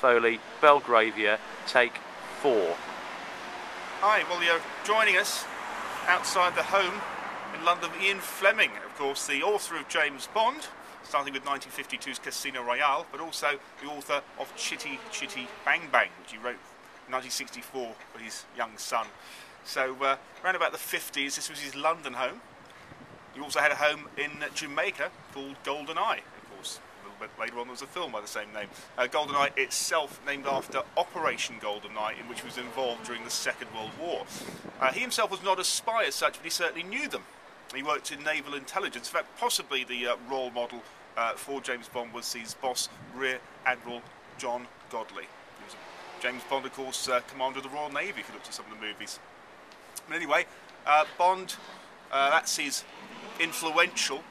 Foley, Belgravia, take 4. Hi, well, you're joining us outside the home in London of Ian Fleming, of course, the author of James Bond, starting with 1952's Casino Royale, but also the author of Chitty Chitty Bang Bang, which he wrote in 1964 for his young son. So around about the 50s, this was his London home. He also had a home in Jamaica called GoldenEye. Of course, a little bit later on there was a film by the same name. GoldenEye itself named after Operation GoldenEye, in which he was involved during the Second World War. He himself was not a spy as such, but he certainly knew them. He worked in naval intelligence. In fact, possibly the role model for James Bond was his boss, Rear Admiral John Godley. He was James Bond, of course, commander of the Royal Navy, if you looked at some of the movies. But anyway, Bond, that's his influential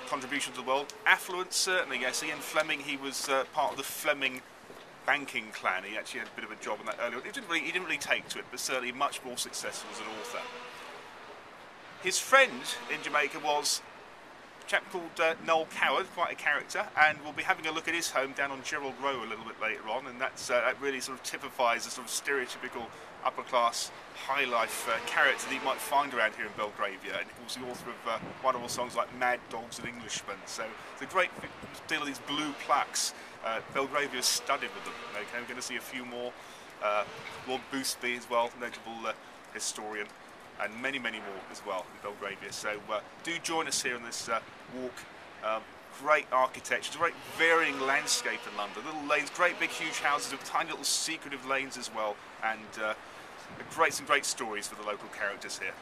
contribution to the world. Affluent, certainly, yes. Ian Fleming, he was part of the Fleming banking clan. He actually had a bit of a job on that earlier. He didn't really take to it, but certainly much more successful as an author. His friend in Jamaica was a chap called Noel Coward, quite a character, and we'll be having a look at his home down on Gerald Row a little bit later on, and that really sort of typifies the sort of stereotypical upper-class, high-life character that you might find around here in Belgravia, and of course the author of wonderful songs like Mad Dogs and Englishmen. So it's a great deal of these blue plaques. Belgravia is studded with them. Okay, we're going to see a few more. Lord Boothby as well, notable historian, and many more as well in Belgravia. So do join us here on this walk. Great architecture, it's a very varying landscape in London. Little lanes, great big huge houses with tiny little secretive lanes as well, and some great stories for the local characters here.